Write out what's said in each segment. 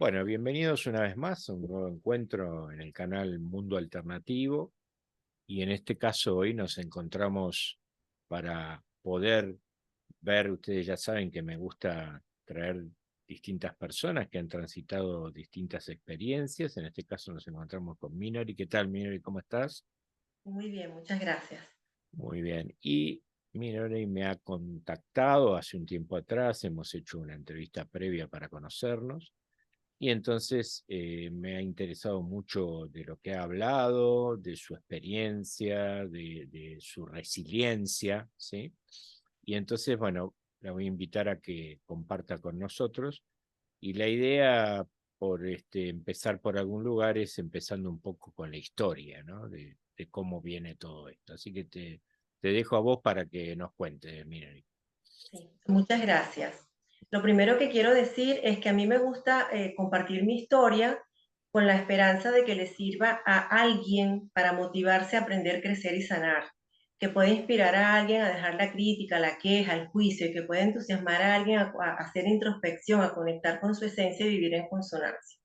Bueno, bienvenidos una vez más a un nuevo encuentro en el canal Mundo Alternativo y en este caso hoy nos encontramos para poder ver, ustedes ya saben que me gusta traer distintas personas que han transitado distintas experiencias, en este caso nos encontramos con Minori. ¿Qué tal, Minori? ¿Cómo estás? Muy bien, muchas gracias. Muy bien. Y Minori me ha contactado hace un tiempo atrás, hemos hecho una entrevista previa para conocernos. Y entonces me ha interesado mucho de lo que ha hablado, de su experiencia, de su resiliencia, ¿sí? Y entonces, bueno, la voy a invitar a que comparta con nosotros. Y la idea, por empezar por algún lugar, es empezando un poco con la historia, ¿no? De cómo viene todo esto. Así que te dejo a vos para que nos cuentes, miren. Sí, muchas gracias. Lo primero que quiero decir es que a mí me gusta compartir mi historia con la esperanza de que le sirva a alguien para motivarse a aprender, crecer y sanar, que puede inspirar a alguien a dejar la crítica, la queja, el juicio y que puede entusiasmar a alguien a hacer introspección, a conectar con su esencia y vivir en consonancia.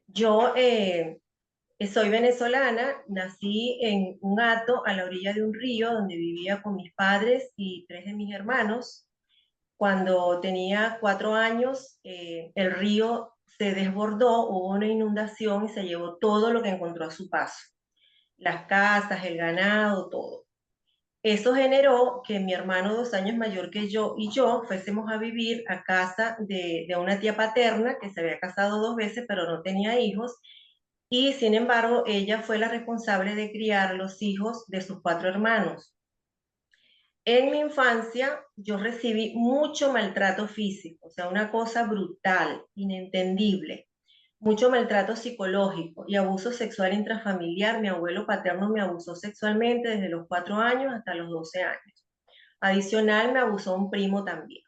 Yo soy venezolana, nací en un hato a la orilla de un río donde vivía con mis padres y tres de mis hermanos. Cuando tenía 4 años, el río se desbordó, hubo una inundación y se llevó todo lo que encontró a su paso, las casas, el ganado, todo. Eso generó que mi hermano 2 años mayor que yo y yo fuésemos a vivir a casa de una tía paterna que se había casado 2 veces pero no tenía hijos y sin embargo ella fue la responsable de criar los hijos de sus 4 hermanos. En mi infancia yo recibí mucho maltrato físico, o sea, una cosa brutal, inentendible, mucho maltrato psicológico y abuso sexual intrafamiliar. Mi abuelo paterno me abusó sexualmente desde los 4 años hasta los 12 años. Adicional, me abusó un primo también.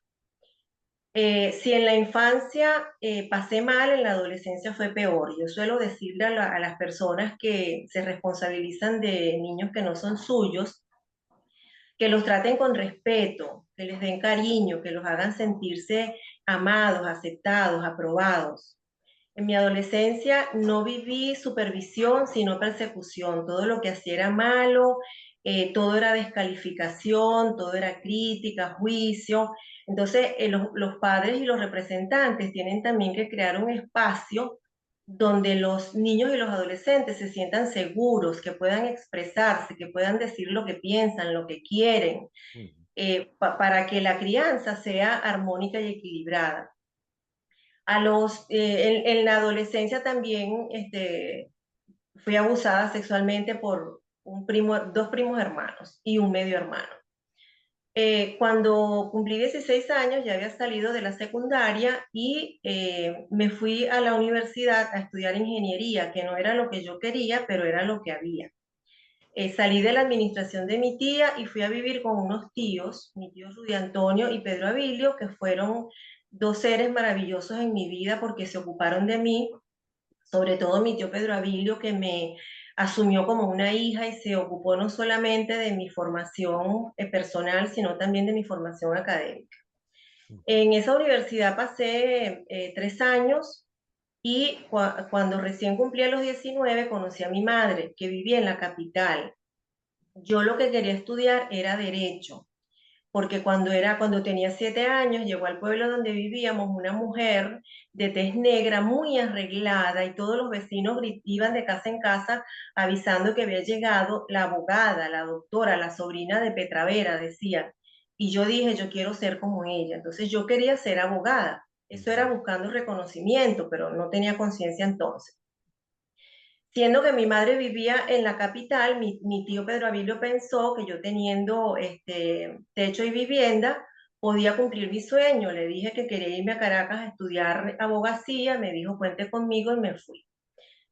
Si en la infancia pasé mal, en la adolescencia fue peor. Yo suelo decirle a las personas que se responsabilizan de niños que no son suyos, que los traten con respeto, que les den cariño, que los hagan sentirse amados, aceptados, aprobados. En mi adolescencia no viví supervisión, sino persecución. Todo lo que hacía era malo, todo era descalificación, todo era crítica, juicio. Entonces, los padres y los representantes tienen también que crear un espacio donde los niños y los adolescentes se sientan seguros, que puedan expresarse, que puedan decir lo que piensan, lo que quieren, para que la crianza sea armónica y equilibrada. En la adolescencia también fui abusada sexualmente por dos primos hermanos y un medio hermano. Cuando cumplí 16 años ya había salido de la secundaria y me fui a la universidad a estudiar ingeniería, que no era lo que yo quería, pero era lo que había. Salí de la administración de mi tía y fui a vivir con unos tíos, mi tío Rudy Antonio y Pedro Abilio, que fueron dos seres maravillosos en mi vida porque se ocuparon de mí, sobre todo mi tío Pedro Abilio, que me asumió como una hija y se ocupó no solamente de mi formación personal, sino también de mi formación académica. En esa universidad pasé 3 años y cuando recién cumplí los 19 conocí a mi madre, que vivía en la capital. Yo lo que quería estudiar era derecho, porque cuando tenía 7 años, llegó al pueblo donde vivíamos una mujer de tez negra muy arreglada y todos los vecinos iban de casa en casa avisando que había llegado la abogada, la doctora, la sobrina de Petravera, decían. Y yo dije, yo quiero ser como ella. Entonces yo quería ser abogada. Eso era buscando reconocimiento, pero no tenía conciencia entonces. Siendo que mi madre vivía en la capital, mi tío Pedro Abilio pensó que yo teniendo techo y vivienda podía cumplir mi sueño. Le dije que quería irme a Caracas a estudiar abogacía, me dijo cuente conmigo y me fui.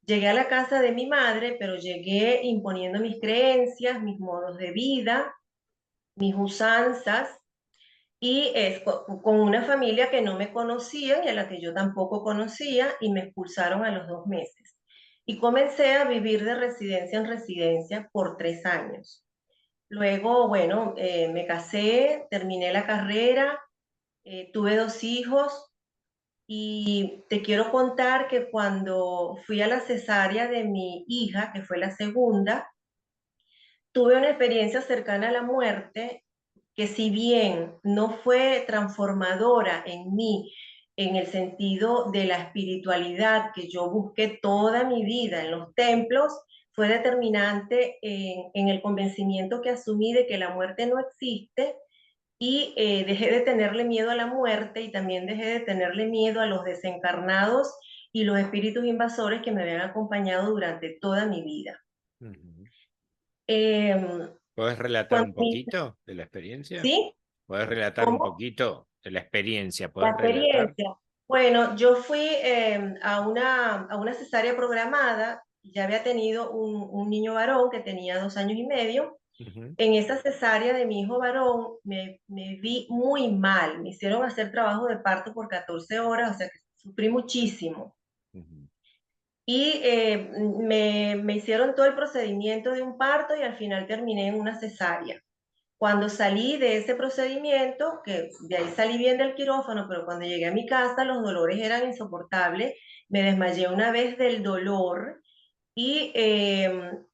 Llegué a la casa de mi madre, pero llegué imponiendo mis creencias, mis modos de vida, mis usanzas y con una familia que no me conocía y a la que yo tampoco conocía y me expulsaron a los 2 meses. Y comencé a vivir de residencia en residencia por 3 años. Luego, bueno, me casé, terminé la carrera, tuve 2 hijos Y te quiero contar que cuando fui a la cesárea de mi hija, que fue la segunda, tuve una experiencia cercana a la muerte que si bien no fue transformadora en mí, en el sentido de la espiritualidad que yo busqué toda mi vida en los templos, fue determinante en el convencimiento que asumí de que la muerte no existe y dejé de tenerle miedo a la muerte y también dejé de tenerle miedo a los desencarnados y los espíritus invasores que me habían acompañado durante toda mi vida. Ujú. Eh, ¿Podés relatar cuando un poquito de la experiencia? ¿Sí? ¿Podés relatar un ¿Cómo? poquito de la experiencia? La ¿Podés relatar? experiencia. Bueno, yo fui a una cesárea programada, ya había tenido un niño varón que tenía 2 años y medio. Ujú, En esa cesárea de mi hijo varón me vi muy mal, me hicieron hacer trabajo de parto por 14 horas, o sea que sufrí muchísimo. ujú. Y me hicieron todo el procedimiento de un parto y al final terminé en una cesárea. Cuando salí de ese procedimiento, que de ahí salí bien del quirófano, pero cuando llegué a mi casa los dolores eran insoportables, me desmayé una vez del dolor y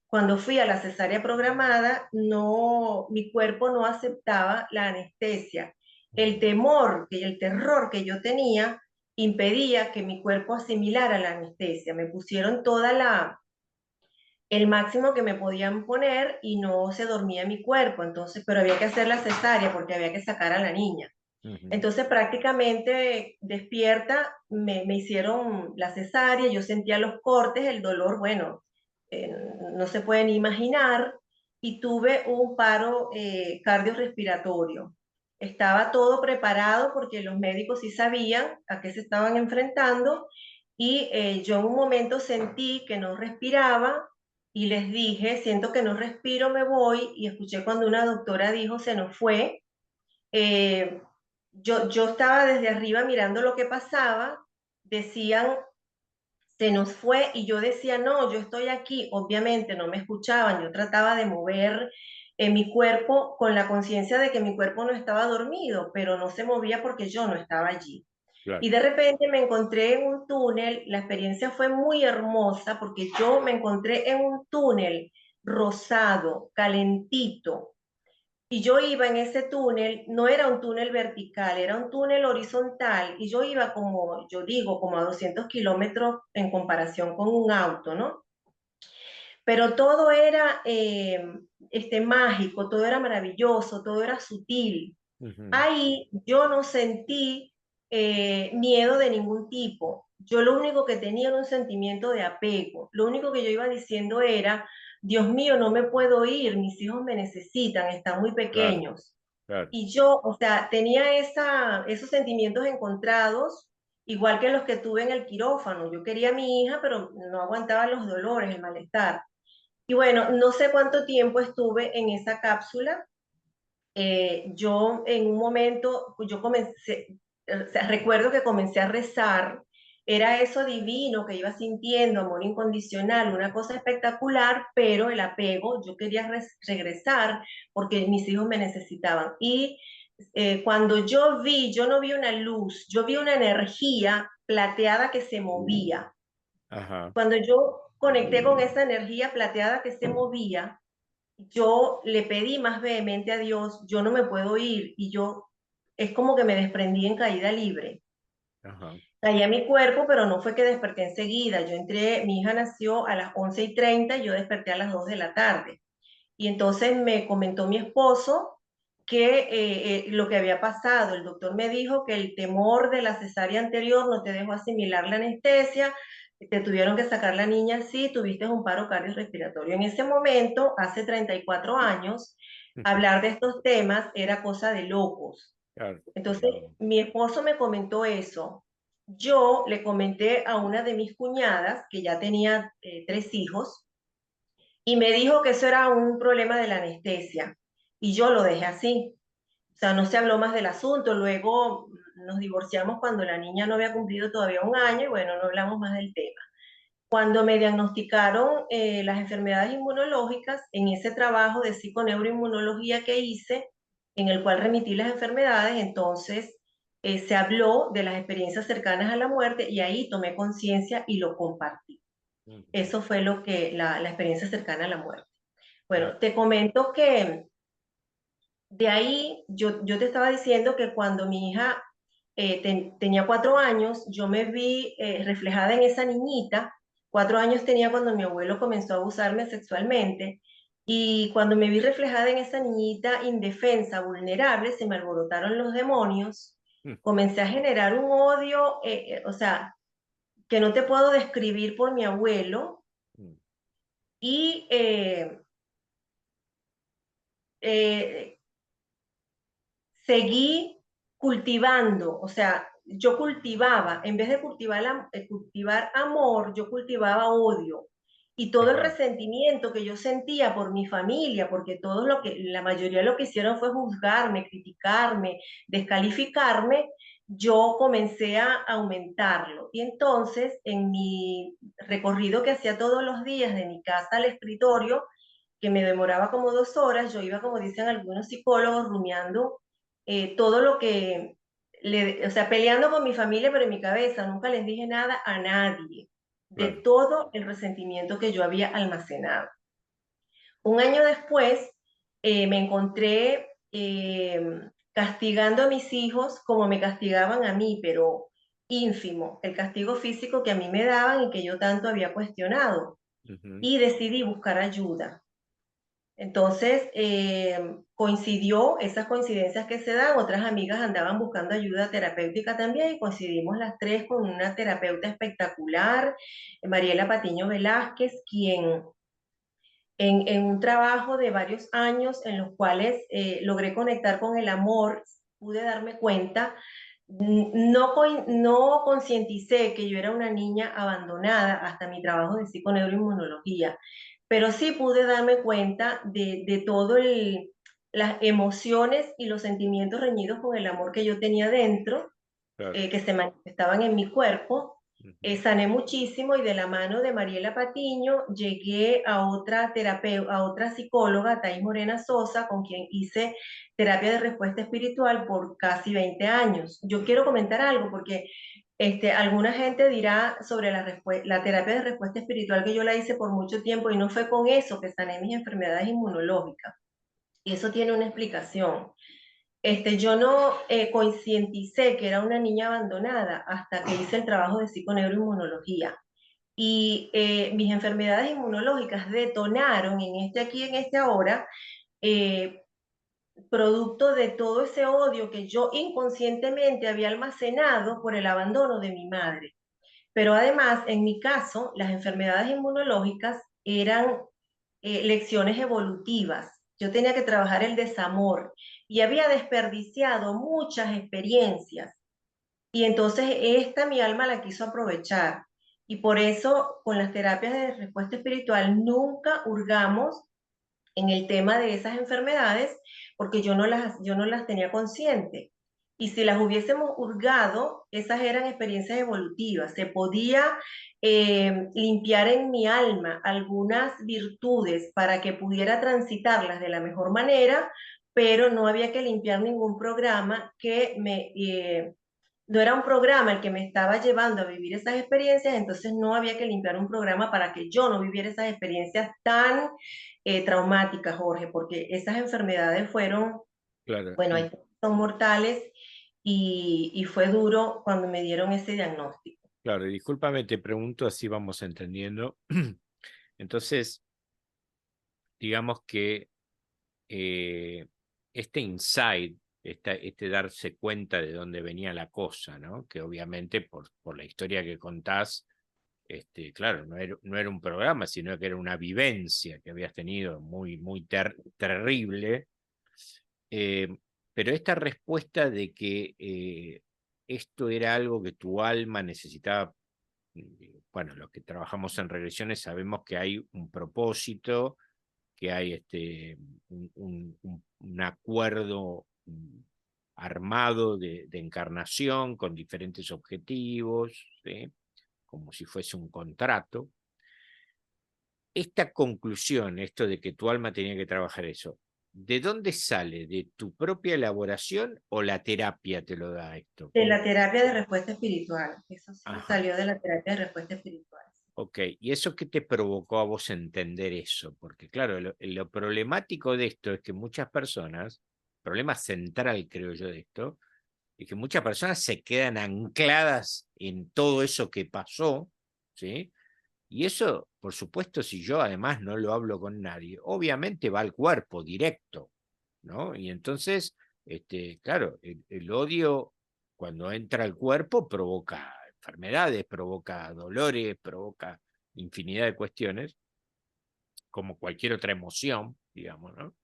cuando fui a la cesárea programada, no, mi cuerpo no aceptaba la anestesia. El temor, el terror que yo tenía impedía que mi cuerpo asimilara la anestesia. Me pusieron el máximo que me podían poner y no se dormía mi cuerpo, entonces, pero había que hacer la cesárea porque había que sacar a la niña. Ujú. Entonces prácticamente despierta, me hicieron la cesárea, yo sentía los cortes, el dolor, bueno, eh, no se pueden imaginar, y tuve un paro cardiorrespiratorio. Estaba todo preparado porque los médicos sí sabían a qué se estaban enfrentando y yo en un momento sentí que no respiraba y les dije, siento que no respiro, me voy, y escuché cuando una doctora dijo, se nos fue. eh, yo estaba desde arriba mirando lo que pasaba, decían, se nos fue, y yo decía, no, yo estoy aquí, obviamente no me escuchaban, yo trataba de mover mi cuerpo con la conciencia de que mi cuerpo no estaba dormido, pero no se movía porque yo no estaba allí. Claro. Y de repente me encontré en un túnel, la experiencia fue muy hermosa porque yo me encontré en un túnel rosado, calentito, y yo iba en ese túnel, no era un túnel vertical, era un túnel horizontal, y yo iba como, yo digo, como a 200 kilómetros en comparación con un auto, ¿no? Pero todo era mágico, todo era maravilloso, todo era sutil. Ujú. Ahí yo no sentí miedo de ningún tipo. Yo lo único que tenía era un sentimiento de apego. Lo único que yo iba diciendo era, Dios mío, no me puedo ir, mis hijos me necesitan, están muy Claro, pequeños. claro. Y yo, o sea, tenía esos sentimientos encontrados, igual que los que tuve en el quirófano. Yo quería a mi hija, pero no aguantaba los dolores, el malestar. Y bueno, no sé cuánto tiempo estuve en esa cápsula. Yo en un momento, yo comencé, o sea, recuerdo que comencé a rezar, era eso divino que iba sintiendo, amor incondicional, una cosa espectacular, pero el apego, yo quería regresar porque mis hijos me necesitaban. Y cuando yo no vi una luz, yo vi una energía plateada que se movía. Ajá. Cuando yo conecté con esa energía plateada que se movía, yo le pedí más vehemente a Dios, yo no me puedo ir, y yo es como que me desprendí en caída libre. Ajá. Caí a mi cuerpo, pero no fue que desperté enseguida. Yo entré, mi hija nació a las 11:30 y yo desperté a las 2 de la tarde. Y entonces me comentó mi esposo que lo que había pasado. El doctor me dijo que el temor de la cesárea anterior no te dejó asimilar la anestesia, te tuvieron que sacar la niña así, tuviste un paro cardiorrespiratorio. En ese momento, hace 34 años, Ujú. hablar de estos temas era cosa de locos. Claro. Entonces, mi esposo me comentó eso. Yo le comenté a una de mis cuñadas, que ya tenía 3 hijos, y me dijo que eso era un problema de la anestesia. Y yo lo dejé así. O sea, no se habló más del asunto. Luego nos divorciamos cuando la niña no había cumplido todavía un año y bueno, no hablamos más del tema. Cuando me diagnosticaron las enfermedades inmunológicas, en ese trabajo de psiconeuroinmunología que hice, en el cual remití las enfermedades, entonces se habló de las experiencias cercanas a la muerte y ahí tomé conciencia y lo compartí. Ujú. Eso fue lo que la experiencia cercana a la muerte. Claro. Bueno, te comento que de ahí yo te estaba diciendo que cuando mi hija tenía 4 años, yo me vi reflejada en esa niñita. 4 años tenía cuando mi abuelo comenzó a abusarme sexualmente. Y cuando me vi reflejada en esa niñita indefensa, vulnerable, se me alborotaron los demonios. Mm, Comencé a generar un odio, o sea, que no te puedo describir por mi abuelo. mm. Y eh, seguí cultivando, o sea, yo cultivaba, en vez de cultivar amor, yo cultivaba odio. Y todo el Ajá, resentimiento que yo sentía por mi familia, porque todo lo que, la mayoría lo que hicieron fue juzgarme, criticarme, descalificarme, yo comencé a aumentarlo. Y entonces, en mi recorrido que hacía todos los días de mi casa al escritorio, que me demoraba como 2 horas, yo iba, como dicen algunos psicólogos, rumiando todo lo que, o sea, peleando con mi familia, pero en mi cabeza nunca les dije nada a nadie de claro. todo el resentimiento que yo había almacenado. Un año después me encontré castigando a mis hijos como me castigaban a mí, pero ínfimo, el castigo físico que a mí me daban y que yo tanto había cuestionado. Ujú. Y decidí buscar ayuda. Entonces, coincidió esas coincidencias que se dan, otras amigas andaban buscando ayuda terapéutica también y coincidimos las tres con una terapeuta espectacular, Mariela Patiño Velázquez, quien en un trabajo de varios años en los cuales logré conectar con el amor, pude darme cuenta, no concienticé que yo era una niña abandonada hasta mi trabajo de psiconeuroinmunología, pero sí pude darme cuenta de todo las emociones y los sentimientos reñidos con el amor que yo tenía dentro, Claro. que se manifestaban en mi cuerpo. Ujú. Sané muchísimo y de la mano de Mariela Patiño llegué a otra terapeuta, a otra psicóloga, Thais Morena Sosa, con quien hice terapia de respuesta espiritual por casi 20 años. Yo quiero comentar algo porque alguna gente dirá sobre la terapia de respuesta espiritual que yo la hice por mucho tiempo y no fue con eso que sané mis enfermedades inmunológicas. Y eso tiene una explicación. Yo no concienticé que era una niña abandonada hasta que hice el trabajo de psiconeuroinmunología. Y mis enfermedades inmunológicas detonaron en este aquí, en este ahora, eh, producto de todo ese odio que yo inconscientemente había almacenado por el abandono de mi madre. Pero además, en mi caso, las enfermedades inmunológicas eran lecciones evolutivas. Yo tenía que trabajar el desamor y había desperdiciado muchas experiencias. Y entonces esta mi alma la quiso aprovechar. Y por eso con las terapias de respuesta espiritual nunca hurgamos en el tema de esas enfermedades porque yo no las tenía consciente. Y si las hubiésemos hurgado, esas eran experiencias evolutivas. Se podía limpiar en mi alma algunas virtudes para que pudiera transitarlas de la mejor manera, pero no había que limpiar ningún programa no era un programa el que me estaba llevando a vivir esas experiencias, entonces no había que limpiar un programa para que yo no viviera esas experiencias tan traumáticas, Jorge, porque esas enfermedades fueron, Claro. bueno, Y son mortales y fue duro cuando me dieron ese diagnóstico. claro, y discúlpame, te pregunto así vamos entendiendo. Entonces, digamos que este insight, este darse cuenta de dónde venía la cosa, ¿no? Que obviamente por la historia que contás, claro, no era un programa, sino que era una vivencia que habías tenido muy, muy terrible. Eh, pero esta respuesta de que esto era algo que tu alma necesitaba, bueno, los que trabajamos en regresiones sabemos que hay un propósito, que hay un acuerdo armado de encarnación con diferentes objetivos, ¿sí? Como si fuese un contrato. Esta conclusión, esto de que tu alma tenía que trabajar eso, ¿de dónde sale? ¿De tu propia elaboración o la terapia te lo da esto? De la terapia de respuesta espiritual. Eso sí Ajá, salió de la terapia de respuesta espiritual. ok. ¿Y eso qué te provocó a vos entender eso? Porque claro, lo problemático de esto es que muchas personas, problema central creo yo de esto, es que muchas personas se quedan ancladas en todo eso que pasó, ¿sí? Y eso, por supuesto, si yo además no lo hablo con nadie, obviamente va al cuerpo directo, ¿no? Y entonces, claro, el odio cuando entra al cuerpo provoca enfermedades, provoca dolores, provoca infinidad de cuestiones, como cualquier otra emoción, digamos, ¿no?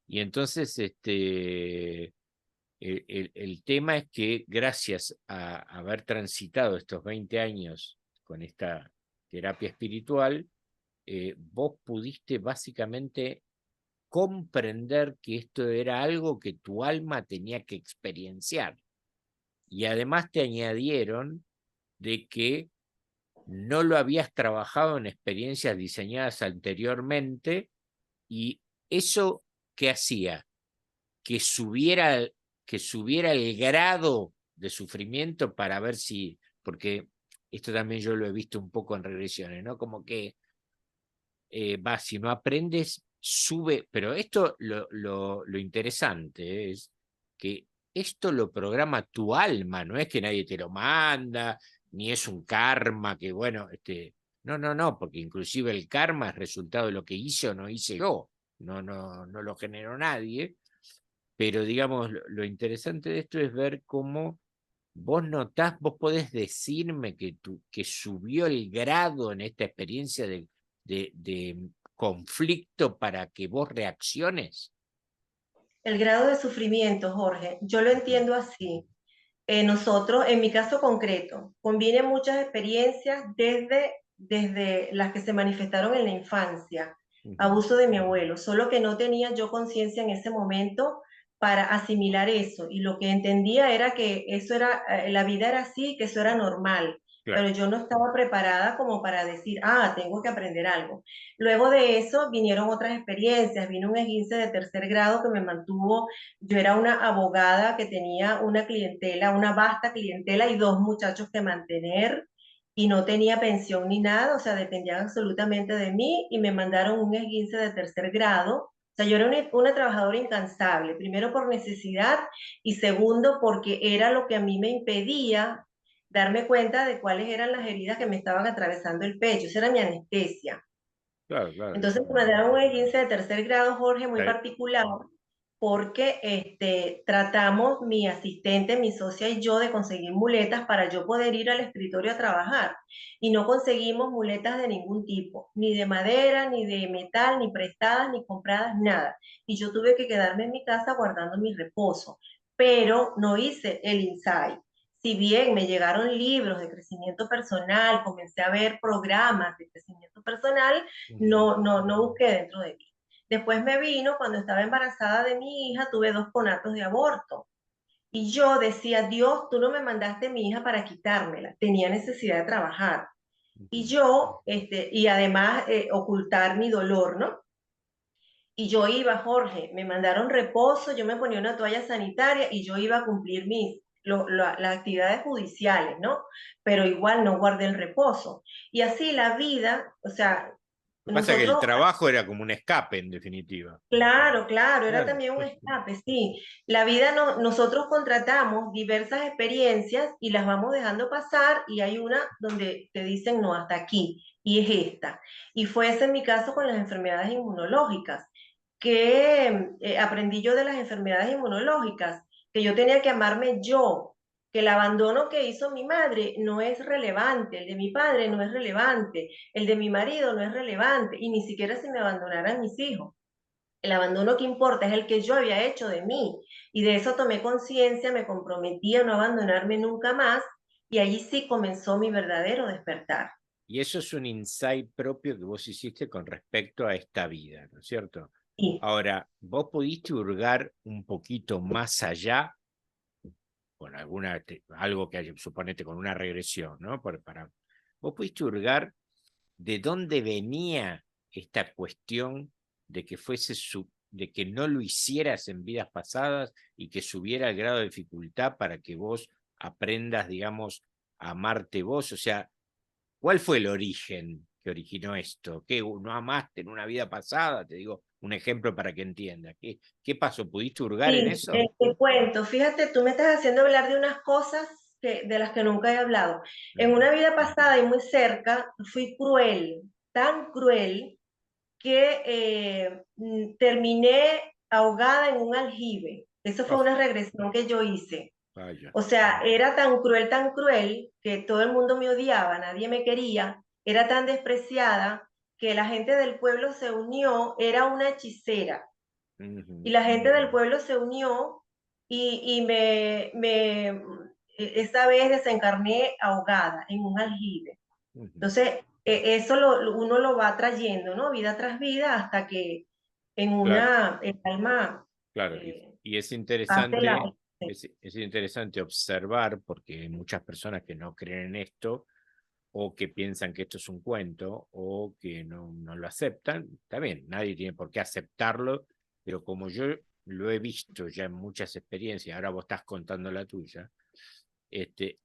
Y entonces, el tema es que gracias a haber transitado estos 20 años con esta terapia espiritual, vos pudiste básicamente comprender que esto era algo que tu alma tenía que experienciar. Y además te añadieron de que no lo habías trabajado en experiencias diseñadas anteriormente y eso que hacía que subiera, que subiera el grado de sufrimiento para ver si, porque esto también yo lo he visto un poco en regresiones, ¿no? Como que si no aprendes, sube, pero esto lo interesante es que esto lo programa tu alma, no es que nadie te lo manda, ni es un karma que, bueno, no, no, no, porque inclusive el karma es resultado de lo que hice o no hice yo, no lo generó nadie, pero digamos, lo interesante de esto es ver cómo vos notás, vos podés decirme que subió el grado en esta experiencia de conflicto para que vos reacciones. El grado de sufrimiento, Jorge, yo lo Ujú, entiendo así. Nosotros, en mi caso concreto, conviene muchas experiencias desde las que se manifestaron en la infancia, ujú, abuso de mi abuelo, solo que no tenía yo conciencia en ese momento para asimilar eso y lo que entendía era que eso era, la vida era así, que eso era normal, pero claro. yo no estaba preparada como para decir, ah, tengo que aprender algo. Luego de eso vinieron otras experiencias, vino un esguince de tercer grado que me mantuvo. Yo era una abogada que tenía una clientela, una vasta clientela y dos muchachos que mantener y no tenía pensión ni nada, o sea, dependían absolutamente de mí y me mandaron un esguince de tercer grado. O sea, yo era una trabajadora incansable, primero por necesidad y segundo porque era lo que a mí me impedía darme cuenta de cuáles eran las heridas que me estaban atravesando el pecho. Esa era mi anestesia. Claro, claro. Entonces me mandaron un esguince de tercer grado, Jorge, muy Está particular, porque tratamos mi asistente, mi socia y yo de conseguir muletas para yo poder ir al escritorio a trabajar. Y no conseguimos muletas de ningún tipo, ni de madera, ni de metal, ni prestadas, ni compradas, nada. Y yo tuve que quedarme en mi casa guardando mi reposo, pero no hice el insight. Si bien me llegaron libros de crecimiento personal, comencé a ver programas de crecimiento personal, Ujú. no busqué dentro de mí. Después me vino, cuando estaba embarazada de mi hija, tuve dos conatos de aborto. Y yo decía, Dios, tú no me mandaste a mi hija para quitármela. Tenía necesidad de trabajar. Y Ujú. yo, y además ocultar mi dolor, ¿no? Y yo iba, Jorge, me mandaron reposo, yo me ponía una toalla sanitaria y yo iba a cumplir las actividades judiciales, ¿no? Pero igual no guardé el reposo. Y así la vida, o sea, Lo que pasa es que el nosotros. trabajo era como un escape, en definitiva. Claro, claro, era Claro. también un escape, sí. La vida no, nosotros contratamos diversas experiencias y las vamos dejando pasar y hay una donde te dicen no, hasta aquí, y es esta. Y fue ese en mi caso con las enfermedades inmunológicas, que aprendí yo de las enfermedades inmunológicas, que yo tenía que amarme yo, que el abandono que hizo mi madre no es relevante, el de mi padre no es relevante, el de mi marido no es relevante, y ni siquiera si me abandonaran mis hijos. El abandono que importa es el que yo había hecho de mí. Y de eso tomé conciencia, me comprometí a no abandonarme nunca más y allí sí comenzó mi verdadero despertar. Y eso es un insight propio que vos hiciste con respecto a esta vida, ¿no es cierto? Sí, Ahora, vos pudiste hurgar un poquito más allá con algo que hay, suponete con una regresión, ¿no? Vos pudiste hurgar de dónde venía esta cuestión de que fuese de que no lo hicieras en vidas pasadas y que subiera el grado de dificultad para que vos aprendas, digamos, a amarte vos? O sea, ¿cuál fue el origen que originó esto? ¿Qué no amaste en una vida pasada? Te digo un ejemplo para que entiendas. ¿Qué pasó? ¿Pudiste hurgar en Sí, eso? te cuento, fíjate, tú me estás haciendo hablar de unas cosas de las que nunca he hablado. En Ujú. una vida pasada y muy cerca, fui cruel, tan cruel, que terminé ahogada en un aljibe. Eso fue Oh, una regresión que yo hice. vaya. O sea, era tan cruel, que todo el mundo me odiaba, nadie me quería, era tan despreciada que la gente del pueblo se unió, era una hechicera. Y Ujú, la gente del pueblo se unió y esta vez desencarné ahogada en un aljibe. ujú. Entonces, eso uno lo va trayendo, ¿no? Vida tras vida, hasta que Claro, el alma claro. eh, Y es hace la... interesante, es interesante observar, porque hay muchas personas que no creen en esto, o que piensan que esto es un cuento, o que no lo aceptan. Está bien, nadie tiene por qué aceptarlo, pero como yo lo he visto ya en muchas experiencias, ahora vos estás contando la tuya,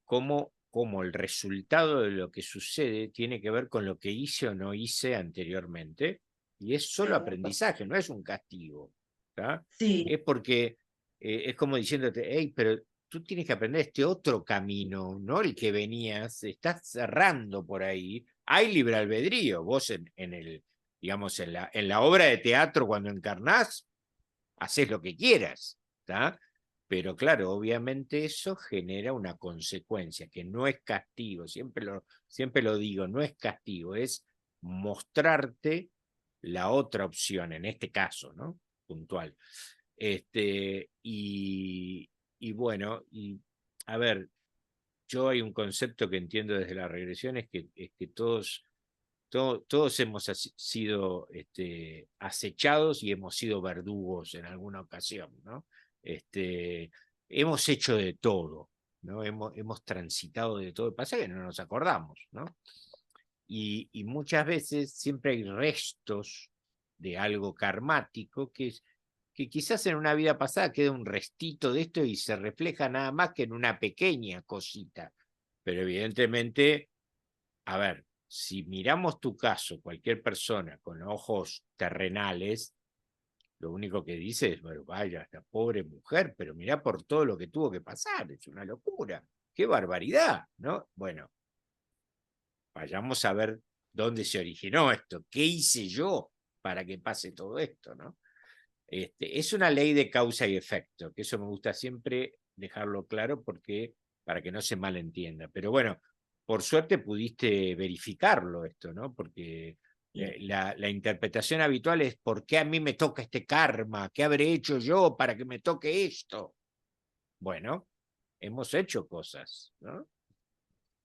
cómo el resultado de lo que sucede tiene que ver con lo que hice o no hice anteriormente, y es solo aprendizaje, no es un castigo. ¿Tá? Sí, Es porque es como diciéndote, hey, pero tú tienes que aprender este otro camino, no el que venías, estás cerrando por ahí. Hay libre albedrío, vos digamos, en la obra de teatro cuando encarnás, haces lo que quieras, ¿tá? Pero claro, obviamente eso genera una consecuencia, que no es castigo, siempre lo digo, no es castigo, es mostrarte la otra opción, en este caso, ¿no? Puntual. Y bueno, y a ver, yo hay un concepto que entiendo desde la regresión, es que todos hemos sido acechados y hemos sido verdugos en alguna ocasión, ¿no? Hemos hecho de todo, ¿no? Hemos transitado de todo. Pasa que no nos acordamos, ¿no? Y muchas veces siempre hay restos de algo karmático que quizás en una vida pasada queda un restito de esto y se refleja nada más que en una pequeña cosita. Pero evidentemente, a ver, si miramos tu caso, cualquier persona con ojos terrenales, lo único que dice es, bueno, vaya, esta pobre mujer, pero mirá por todo lo que tuvo que pasar, es una locura, qué barbaridad, ¿no? Bueno, vayamos a ver dónde se originó esto, qué hice yo para que pase todo esto, ¿no? Es una ley de causa y efecto, que eso me gusta siempre dejarlo claro porque para que no se malentienda. Pero bueno, por suerte pudiste verificarlo esto, ¿no? Porque sí. la interpretación habitual es ¿por qué a mí me toca este karma? ¿Qué habré hecho yo para que me toque esto? Bueno, hemos hecho cosas, ¿no?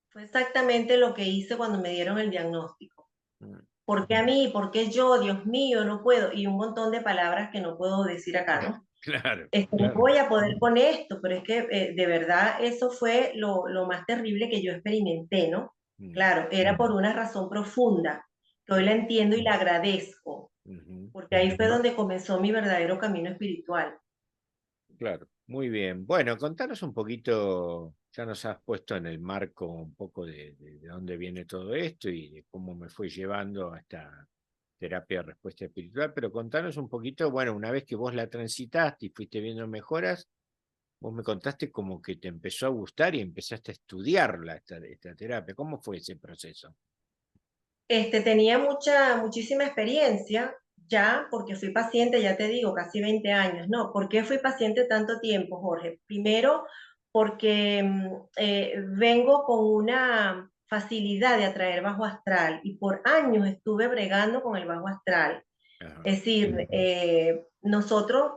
Fue exactamente lo que hice cuando me dieron el diagnóstico. Mm. ¿Por qué a mí? ¿Por qué yo? Dios mío, no puedo. Y un montón de palabras que no puedo decir acá, ¿no? Claro, No claro. voy a poder con esto, pero es que de verdad eso fue lo más terrible que yo experimenté, ¿no? Mm, Claro, era por una razón profunda, que hoy la claro. entiendo y la agradezco, Ujú. porque ahí fue donde comenzó mi verdadero camino espiritual. Claro, muy bien. Bueno, contanos un poquito, ya nos has puesto en el marco un poco de dónde viene todo esto y de cómo me fue llevando a esta terapia de respuesta espiritual, pero contanos un poquito, bueno, una vez que vos la transitaste y fuiste viendo mejoras, vos me contaste como que te empezó a gustar y empezaste a estudiarla, esta terapia. ¿Cómo fue ese proceso? Tenía muchísima experiencia ya, porque fui paciente, ya te digo, casi 20 años, ¿no? ¿Por qué fui paciente tanto tiempo, Jorge? Primero, porque vengo con una facilidad de atraer bajo astral y por años estuve bregando con el bajo astral. Ajá. Es decir, nosotros,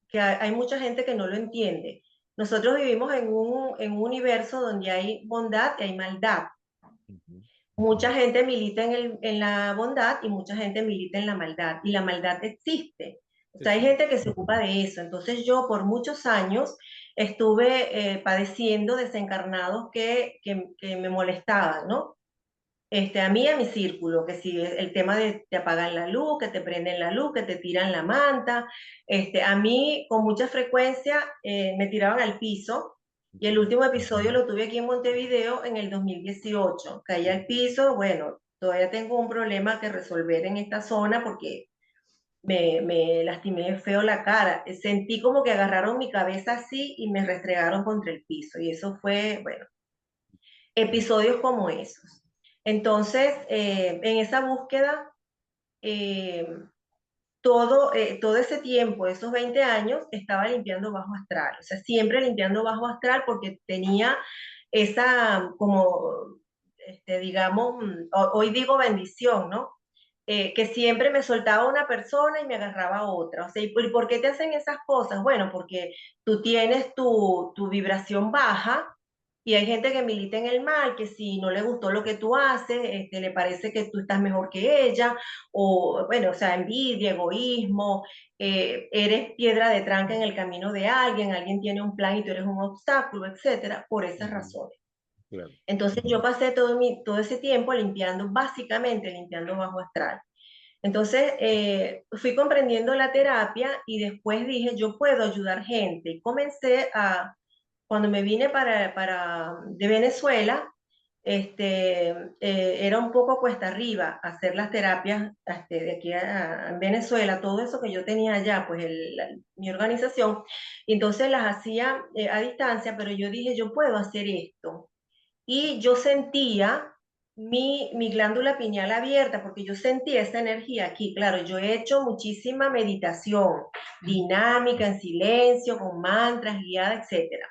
que hay mucha gente que no lo entiende, nosotros vivimos en un universo donde hay bondad y hay maldad. Ujú. Mucha gente milita en la bondad y mucha gente milita en la maldad, y la maldad existe. O Sí, sea, hay sí. gente que se ocupa de eso. Entonces yo por muchos años estuve padeciendo desencarnados que me molestaban, ¿no? A mí y a mi círculo, que si es el tema de te apagan la luz, que te prenden la luz, que te tiran la manta. A mí con mucha frecuencia me tiraban al piso, y el último episodio lo tuve aquí en Montevideo en el 2018. Caí al piso, bueno, todavía tengo un problema que resolver en esta zona porque me lastimé feo la cara. Sentí como que agarraron mi cabeza así y me restregaron contra el piso, y eso fue, bueno, episodios como esos. Entonces, en esa búsqueda, eh, todo ese tiempo, esos 20 años, estaba limpiando bajo astral. O sea, siempre limpiando bajo astral porque tenía esa, como, digamos, hoy digo bendición, ¿no? Que siempre me soltaba una persona y me agarraba a otra. O sea, ¿y por qué te hacen esas cosas? Bueno, porque tú tienes tu vibración baja, y hay gente que milita en el mal, que si no le gustó lo que tú haces, le parece que tú estás mejor que ella, o bueno, o sea, envidia, egoísmo, eres piedra de tranca en el camino de alguien tiene un plan y tú eres un obstáculo, etcétera, por esas razones. Claro. Entonces yo pasé todo ese tiempo limpiando, básicamente limpiando bajo astral. Entonces fui comprendiendo la terapia y después dije, yo puedo ayudar gente. Y comencé cuando me vine de Venezuela, era un poco cuesta arriba hacer las terapias de aquí en Venezuela, todo eso que yo tenía allá, pues mi organización, y entonces las hacía a distancia, pero yo dije, yo puedo hacer esto. Y yo sentía mi glándula pineal abierta, porque yo sentía esa energía aquí. Claro, yo he hecho muchísima meditación dinámica, en silencio, con mantras, guiada, etcétera.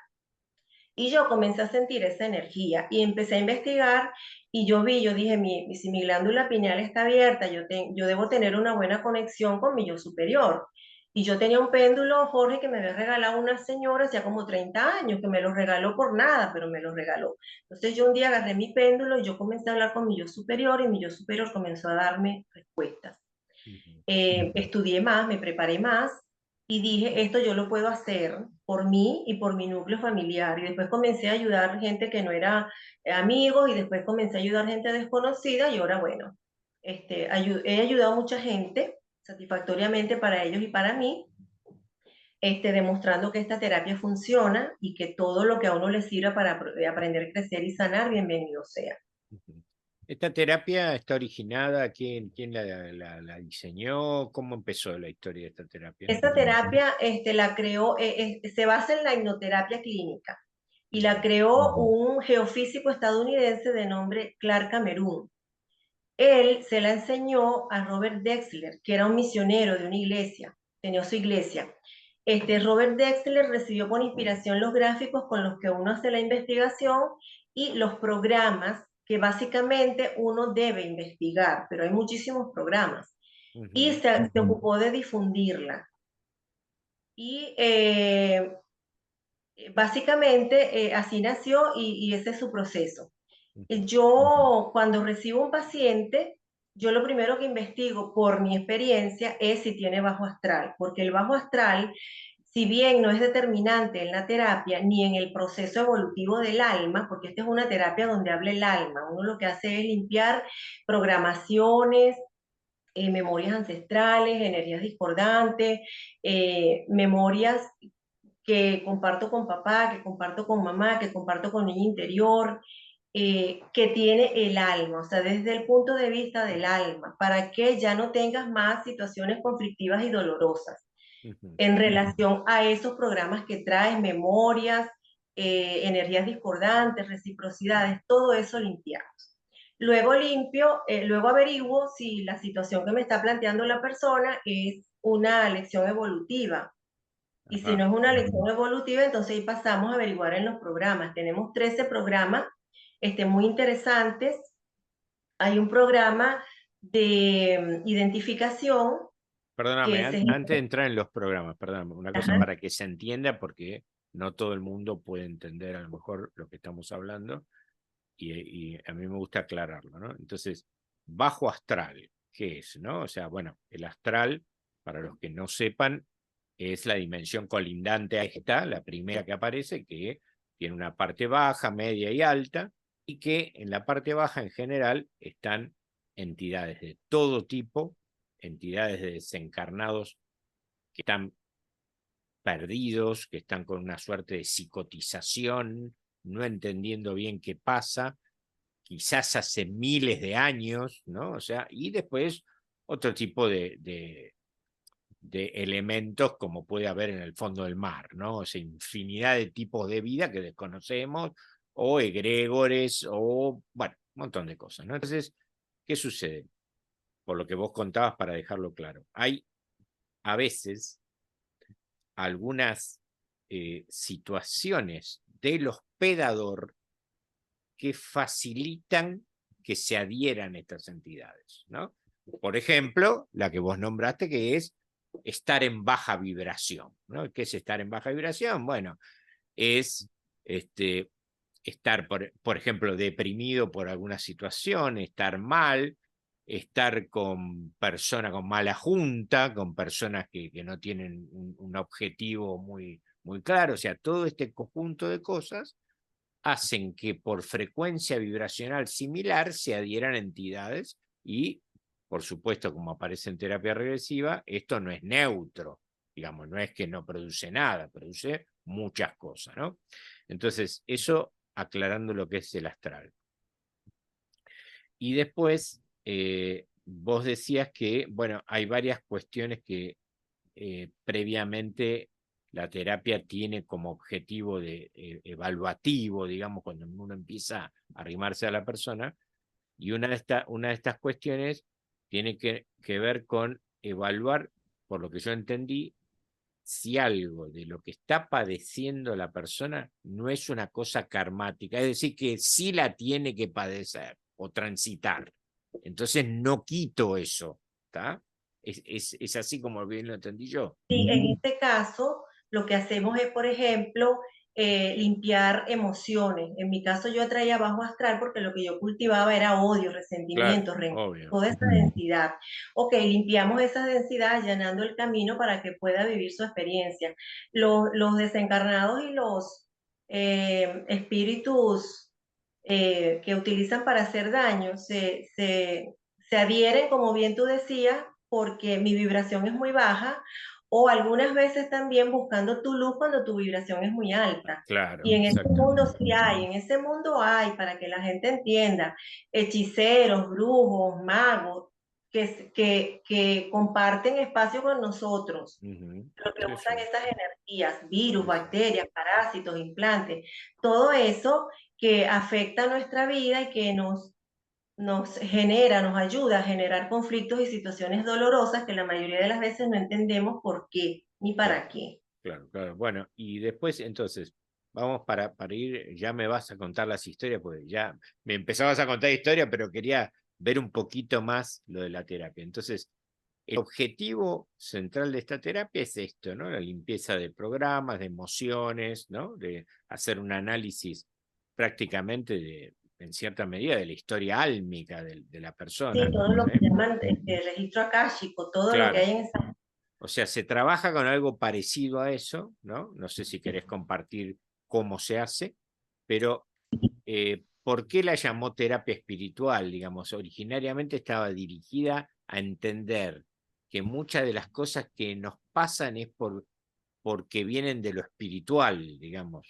Y yo comencé a sentir esa energía y empecé a investigar, y yo dije, si mi glándula pineal está abierta, yo debo tener una buena conexión con mi yo superior. Y yo tenía un péndulo, Jorge, que me había regalado una señora hacía como 30 años, que me lo regaló por nada, pero me lo regaló. Entonces yo un día agarré mi péndulo y yo comencé a hablar con mi yo superior, y mi yo superior comenzó a darme respuestas. Estudié más, me preparé más, y dije, esto yo lo puedo hacer por mí y por mi núcleo familiar. Y después comencé a ayudar gente que no era amigos, y después comencé a ayudar gente desconocida, y ahora, bueno, he ayudado a mucha gente satisfactoriamente para ellos y para mí, demostrando que esta terapia funciona y que todo lo que a uno le sirva para aprender, crecer y sanar, bienvenido sea. ¿Esta terapia está originada? ¿Quién la diseñó? ¿Cómo empezó la historia de esta terapia? Esta terapia la creó, se basa en la hipnoterapia clínica, y la creó un geofísico estadounidense de nombre Clark Cameron. Él se la enseñó a Robert Dexler, que era un misionero de una iglesia, tenía su iglesia. Robert Dexler recibió por inspiración los gráficos con los que uno hace la investigación y los programas que básicamente uno debe investigar, pero hay muchísimos programas. Y se ocupó de difundirla. Y básicamente así nació, y ese es su proceso. Yo, cuando recibo un paciente, yo lo primero que investigo por mi experiencia es si tiene bajo astral, porque el bajo astral, si bien no es determinante en la terapia ni en el proceso evolutivo del alma, porque esta es una terapia donde habla el alma, uno lo que hace es limpiar programaciones, memorias ancestrales, energías discordantes, memorias que comparto con papá, que comparto con mamá, que comparto con niño interior, que tiene el alma, o sea, desde el punto de vista del alma, para que ya no tengas más situaciones conflictivas y dolorosas en relación a esos programas que traes, memorias, energías discordantes, reciprocidades, todo eso limpiamos. Luego averiguo si la situación que me está planteando la persona es una lección evolutiva, y si Ajá. no es una lección evolutiva, entonces ahí pasamos a averiguar en los programas. Tenemos 13 programas muy interesantes. Hay un programa de identificación Perdóname, que se... antes de entrar en los programas, perdóname, una cosa Ajá. para que se entienda, porque no todo el mundo puede entender a lo mejor lo que estamos hablando, y a mí me gusta aclararlo, ¿no? Entonces, bajo astral, ¿qué es, no? O sea, bueno, el astral, para los que no sepan, es la dimensión colindante a esta, la primera que aparece, que tiene una parte baja, media y alta, y que en la parte baja en general están entidades de todo tipo, entidades de desencarnados que están perdidos, que están con una suerte de psicotización, no entendiendo bien qué pasa, quizás hace miles de años, ¿no? O sea, y después otro tipo de elementos como puede haber en el fondo del mar, ¿no? O sea, infinidad de tipos de vida que desconocemos, o egregores, o, bueno, un montón de cosas, ¿no? Entonces, ¿qué sucede? Por lo que vos contabas, para dejarlo claro, hay a veces algunas situaciones del hospedador que facilitan que se adhieran estas entidades, ¿no? Por ejemplo, la que vos nombraste, que es estar en baja vibración, ¿no? ¿Qué es estar en baja vibración? Bueno, es estar, por ejemplo, deprimido por alguna situación, estar mal, estar con personas con mala junta, con personas que no tienen un objetivo muy claro, o sea, todo este conjunto de cosas hacen que por frecuencia vibracional similar se adhieran entidades y, por supuesto, como aparece en terapia regresiva, esto no es neutro, digamos, no es que no produce nada, produce muchas cosas, ¿no? Entonces, eso aclarando lo que es el astral. Y después, vos decías que, bueno, hay varias cuestiones que previamente la terapia tiene como objetivo evaluativo, digamos, cuando uno empieza a arrimarse a la persona, y una de estas cuestiones tiene que ver con evaluar, por lo que yo entendí, si algo de lo que está padeciendo la persona no es una cosa karmática, es decir, que sí la tiene que padecer o transitar. Entonces no quito eso, ¿está? Es así como bien lo entendí yo. Sí, en este caso, lo que hacemos es, por ejemplo, limpiar emociones. En mi caso, yo traía bajo astral porque lo que yo cultivaba era odio, Claro, resentimiento, rencor, obvio. toda esa densidad. Ok, limpiamos esa densidad allanando el camino para que pueda vivir su experiencia. Los desencarnados y los espíritus que utilizan para hacer daño se adhieren, como bien tú decías, porque mi vibración es muy baja o algunas veces también buscando tu luz cuando tu vibración es muy alta. Claro, Y en ese exacto. mundo sí hay, en ese mundo hay, para que la gente entienda, hechiceros, brujos, magos, que comparten espacio con nosotros, Ujú. lo que Sí, usan sí, esas energías, virus, sí, sí. bacterias, parásitos, implantes, todo eso que afecta nuestra vida y que nos genera, nos ayuda a generar conflictos y situaciones dolorosas que la mayoría de las veces no entendemos por qué ni Claro, para qué. claro, claro. Bueno, y después entonces, vamos para ir, ya me vas a contar las historias, porque ya me empezabas a contar historias, pero quería ver un poquito más lo de la terapia. Entonces, el objetivo central de esta terapia es esto, ¿no? La limpieza de programas, de emociones, ¿no? De hacer un análisis prácticamente en cierta medida de la historia álmica de la Sí, persona, todo lo que ¿sí? llaman registro akáshico, todo lo que Claro. hay en esa... O sea, se trabaja con algo parecido a eso, ¿no? No sé si querés compartir cómo se hace, pero ¿por qué la llamó terapia espiritual? Digamos, originariamente estaba dirigida a entender que muchas de las cosas que nos pasan es porque vienen de lo espiritual, digamos.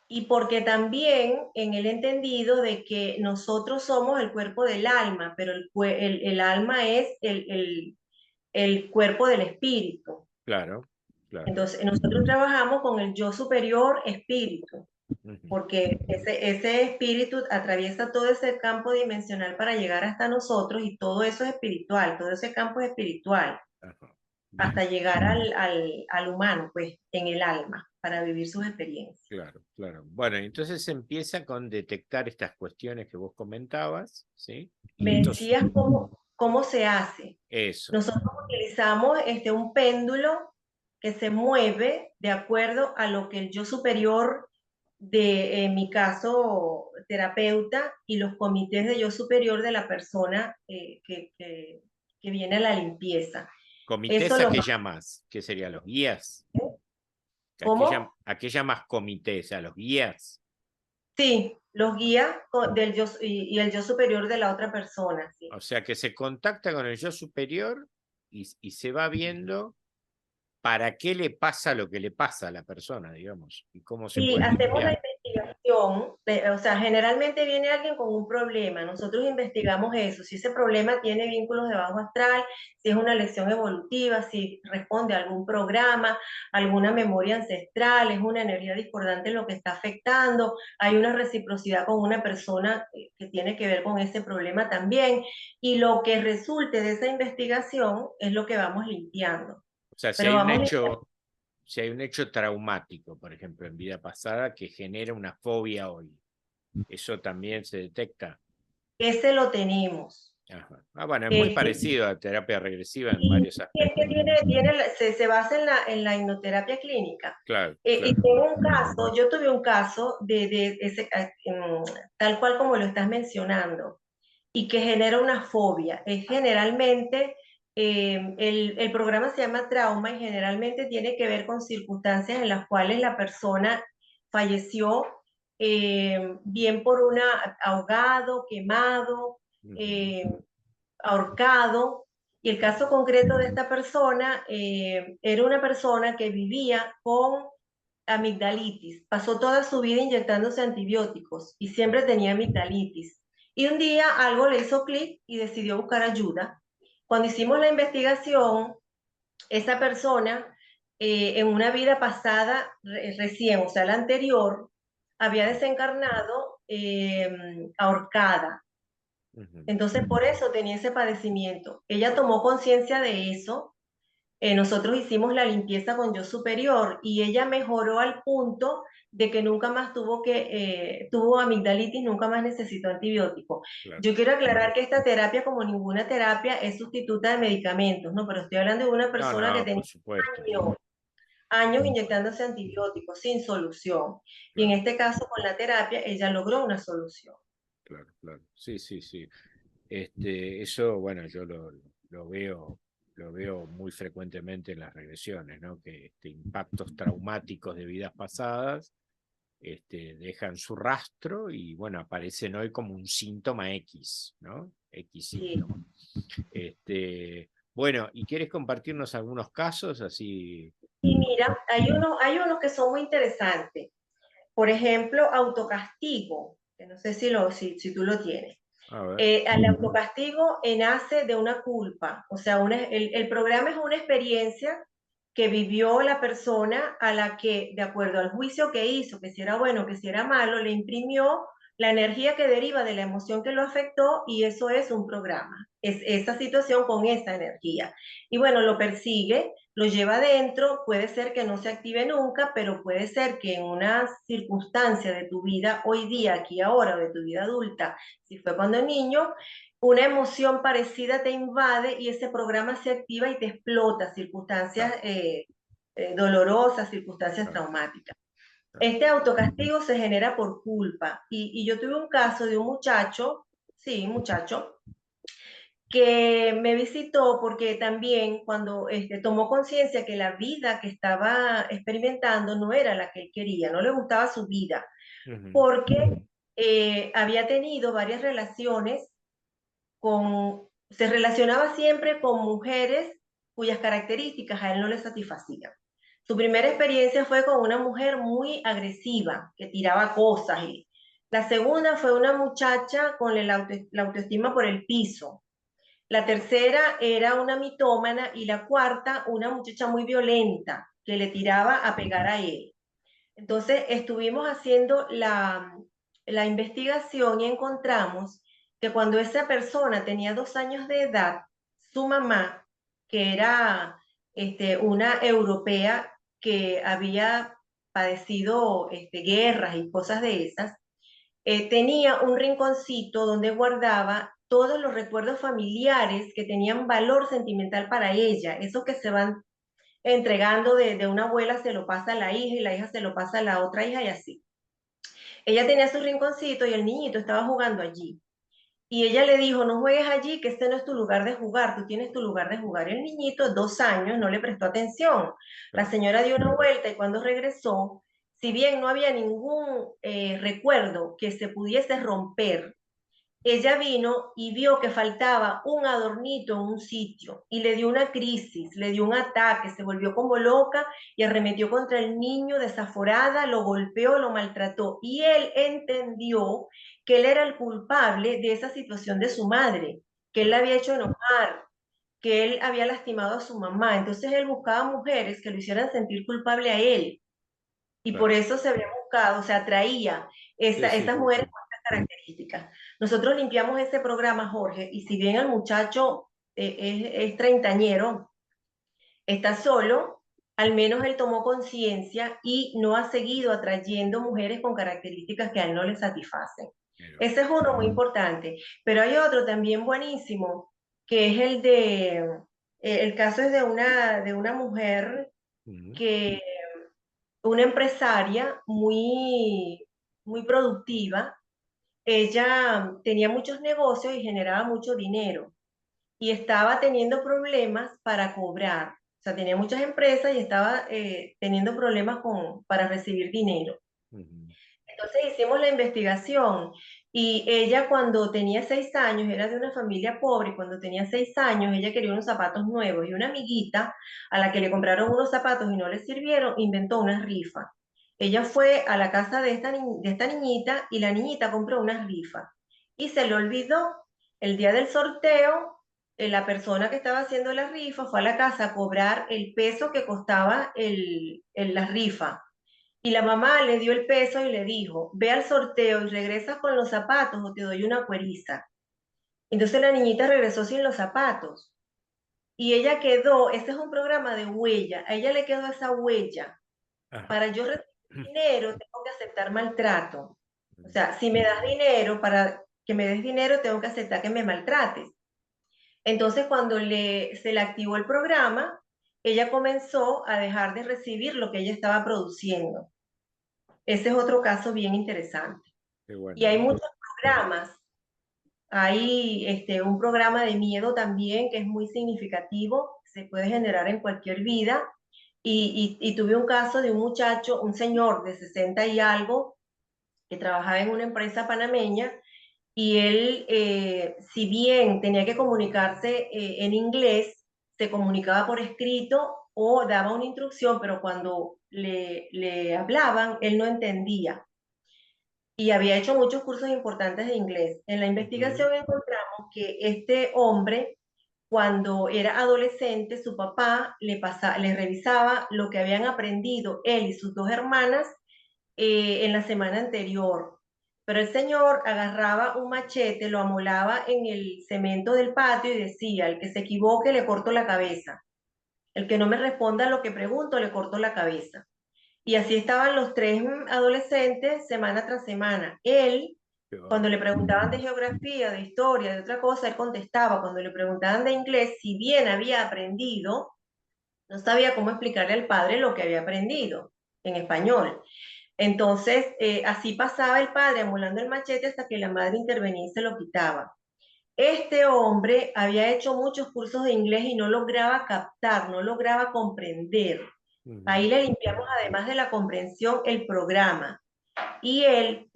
Y porque también en el entendido de que nosotros somos el cuerpo del alma, pero el alma es el cuerpo del espíritu. Claro, claro. Entonces, nosotros trabajamos con el yo superior espíritu, Ujú. porque ese espíritu atraviesa todo ese campo dimensional para llegar hasta nosotros y todo eso es espiritual, todo ese campo es espiritual, Ajá. Bien. hasta llegar al humano, pues, en el alma, para vivir sus experiencias. Claro, claro. Bueno, entonces se empieza con detectar estas cuestiones que vos comentabas, ¿sí? Y Me estos, decías cómo se hace. eso, Nosotros utilizamos un péndulo que se mueve de acuerdo a lo que el yo superior de, en mi caso, terapeuta, y los comités de yo superior de la persona que viene a la limpieza. Eso comités, ¿a lo qué llamas? ¿Qué serían los guías? ¿Cómo? ¿A qué llamas comités? ¿A los guías? Sí, los guía del yo, y el yo superior de la otra persona. ¿Sí? O sea que se contacta con el yo superior y se va viendo para qué le pasa lo que le pasa a la persona, digamos, y cómo se Sí, puede hacemos la limpiar. investigación, o sea, generalmente viene alguien con un problema, nosotros investigamos eso, si ese problema tiene vínculos de bajo astral, si es una lección evolutiva, si responde a algún programa, alguna memoria ancestral, es una energía discordante lo que está afectando, hay una reciprocidad con una persona que tiene que ver con ese problema también, y lo que resulte de esa investigación es lo que vamos limpiando. O sea, Pero vamos limpiando. si hay un hecho traumático, por ejemplo, en vida pasada, que genera una fobia hoy, ¿eso también se detecta? Ese lo tenemos. Ajá. Ah, bueno, es muy Ese, parecido a terapia regresiva en y varios es que aspectos. se basa en la hipnoterapia clínica. Claro, Y claro. tengo un caso, yo tuve un caso de ese, tal cual como lo estás mencionando, y que genera una fobia. Es generalmente, el programa se llama trauma y generalmente tiene que ver con circunstancias en las cuales la persona falleció, bien por un ahogado, quemado, Ujú. eh, ahorcado. Y el caso concreto de esta persona era una persona que vivía con amigdalitis. Pasó toda su vida inyectándose antibióticos y siempre tenía amigdalitis. Y un día algo le hizo clic y decidió buscar ayuda. Cuando hicimos la investigación, esa persona en una vida pasada recién, o sea, la anterior, había desencarnado ahorcada. Ujú. Entonces, por eso tenía ese padecimiento. Ella tomó conciencia de eso. Nosotros hicimos la limpieza con yo superior y ella mejoró al punto de que nunca más tuvo amigdalitis, nunca más necesitó antibiótico. Claro. Yo quiero aclarar que esta terapia, como ninguna terapia, es sustituta de medicamentos, ¿no? Pero estoy hablando de una No, persona que no, por tenía supuesto. años, años inyectándose antibióticos sin solución. Y en Claro, este caso, con la terapia, ella logró una solución. claro, claro. Sí, sí, sí. Eso, bueno, yo lo veo muy frecuentemente en las regresiones, ¿no? Que impactos traumáticos de vidas pasadas dejan su rastro y, bueno, aparecen hoy como un síntoma X, ¿no? X Sí. síntoma. Bueno, ¿y quieres compartirnos algunos casos así? Y mira, hay unos que son muy interesantes. Por ejemplo, autocastigo, que no sé si tú lo tienes. A ver. Al autocastigo nace de una culpa, o sea, el programa es una experiencia que vivió la persona a la que, de acuerdo al juicio que hizo, que si era bueno, que si era malo, le imprimió la energía que deriva de la emoción que lo afectó y eso es un programa, es esa situación con esa energía. Y bueno, lo persigue, lo lleva adentro, puede ser que no se active nunca, pero puede ser que en una circunstancia de tu vida hoy día, aquí ahora, o de tu vida adulta, si fue cuando niño, una emoción parecida te invade y ese programa se activa y te explota circunstancias Claro, dolorosas, circunstancias claro, traumáticas. claro. Este autocastigo se genera por culpa y yo tuve un caso de un muchacho, sí, un muchacho, que me visitó porque también cuando tomó conciencia que la vida que estaba experimentando no era la que él quería, no le gustaba su vida, Ujú. porque había tenido varias relaciones se relacionaba siempre con mujeres cuyas características a él no le satisfacían. Su primera experiencia fue con una mujer muy agresiva, que tiraba cosas. Y la segunda fue una muchacha con la autoestima por el piso. La tercera era una mitómana y la cuarta una muchacha muy violenta que le tiraba a pegar a él. Entonces estuvimos haciendo la investigación y encontramos que cuando esa persona tenía 2 años de edad, su mamá, que era una europea que había padecido guerras y cosas de esas, tenía un rinconcito donde guardaba todos los recuerdos familiares que tenían valor sentimental para ella, esos que se van entregando de una abuela se lo pasa a la hija y la hija se lo pasa a la otra hija y así. Ella tenía su rinconcito y el niñito estaba jugando allí. Y ella le dijo, no juegues allí, que este no es tu lugar de jugar, tú tienes tu lugar de jugar. El niñito, 2 años, no le prestó atención. La Claro. señora dio una vuelta y cuando regresó, si bien no había ningún recuerdo que se pudiese romper, ella vino y vio que faltaba un adornito en un sitio y le dio una crisis, le dio un ataque, se volvió como loca y arremetió contra el niño desaforada, lo golpeó, lo maltrató y él entendió que él era el culpable de esa situación de su madre, que él la Claro, había hecho enojar, que él había lastimado a su mamá. Entonces él buscaba mujeres que lo hicieran sentir culpable a él y por claro. eso se había buscado, o sea, traía Sí, sí, esas sí, mujeres sí. con estas características. Nosotros limpiamos ese programa, Jorge, y si bien el muchacho es treintañero, está solo, al menos él tomó conciencia y no ha seguido atrayendo mujeres con características que a él no le satisfacen. Pero, Ese es uno muy importante, pero hay otro también buenísimo, que es el caso es de una mujer ujú, que una empresaria muy productiva. Ella tenía muchos negocios y generaba mucho dinero y estaba teniendo problemas para cobrar. O sea, tenía muchas empresas y estaba teniendo problemas para recibir dinero. ujú, Entonces hicimos la investigación y ella cuando tenía 6 años, era de una familia pobre, y cuando tenía 6 años ella quería unos zapatos nuevos y una amiguita a la que le compraron unos zapatos y no le sirvieron, inventó una rifa. Ella fue a la casa de esta niñita y la niñita compró una rifa y se le olvidó. El día del sorteo, la persona que estaba haciendo la rifa fue a la casa a cobrar el peso que costaba la rifa y la mamá le dio el peso y le dijo, ve al sorteo y regresas con los zapatos o te doy una cueriza. Entonces la niñita regresó sin los zapatos y ella quedó, este es un programa de huella, a ella le quedó esa huella. ajá, Para yo recibir dinero tengo que aceptar maltrato. O sea, si me das dinero, para que me des dinero tengo que aceptar que me maltrates. Entonces cuando se le activó el programa, ella comenzó a dejar de recibir lo que ella estaba produciendo. Ese es otro caso bien interesante. qué Y hay bueno. muchos programas. Hay un programa de miedo también que es muy significativo, se puede generar en cualquier vida. Y tuve un caso de un muchacho, un señor de 60 y algo, que trabajaba en una empresa panameña y él, si bien tenía que comunicarse en inglés, se comunicaba por escrito o daba una instrucción, pero cuando le hablaban, él no entendía y había hecho muchos cursos importantes de inglés. En la Ujú, investigación encontramos que este hombre, cuando era adolescente, su papá le revisaba lo que habían aprendido él y sus dos hermanas en la semana anterior. Pero el señor agarraba un machete, lo amolaba en el cemento del patio y decía, el que se equivoque le corto la cabeza. El que no me responda a lo que pregunto le corto la cabeza. Y así estaban los tres adolescentes semana tras semana. Él, qué cuando bárbaro. le preguntaban de geografía, de historia, de otra cosa, él contestaba. Cuando le preguntaban de inglés, si bien había aprendido, no sabía cómo explicarle al padre lo que había aprendido en español. Entonces, así pasaba el padre amolando el machete hasta que la madre intervenía y se lo quitaba. Este hombre había hecho muchos cursos de inglés y no lograba captar, no lograba comprender. Ahí Ujú, le limpiamos, además de la comprensión, el programa. Y él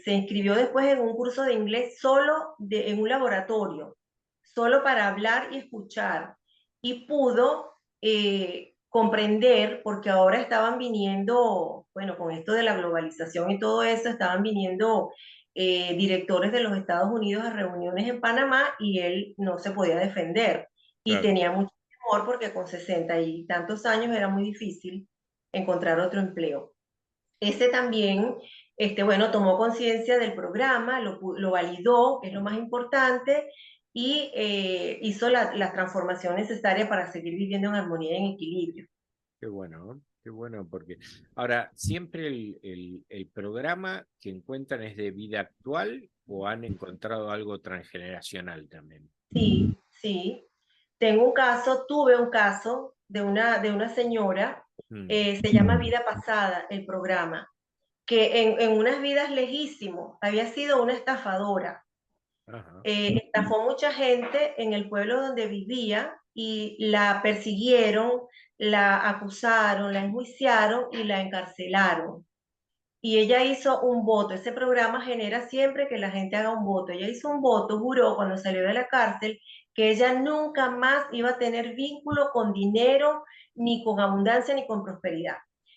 se inscribió después en un curso de inglés en un laboratorio, solo para hablar y escuchar. Y pudo comprender, porque ahora estaban viniendo, bueno, con esto de la globalización y todo eso, estaban viniendo directores de los Estados Unidos a reuniones en Panamá y él no se podía defender. Y claro, tenía mucho temor porque con 60 y tantos años era muy difícil encontrar otro empleo. Ese también, bueno, tomó conciencia del programa, lo validó, que es lo más importante, y hizo la transformación necesaria para seguir viviendo en armonía y en equilibrio. qué bueno, ¿no? Qué bueno, porque ahora, ¿siempre el programa que encuentran es de vida actual o han encontrado algo transgeneracional también? Sí, sí. Tuve un caso de una señora, Mm, se llama Vida Pasada, el programa, que en unas vidas lejísimos había sido una estafadora. Ajá. Estafó mucha gente en el pueblo donde vivía y la persiguieron, la acusaron, la enjuiciaron y la encarcelaron. Y ella hizo un voto. Ese programa genera siempre que la gente haga un voto. Ella hizo un voto, juró cuando salió de la cárcel que ella nunca más iba a tener vínculo con dinero, ni con abundancia, ni con prosperidad.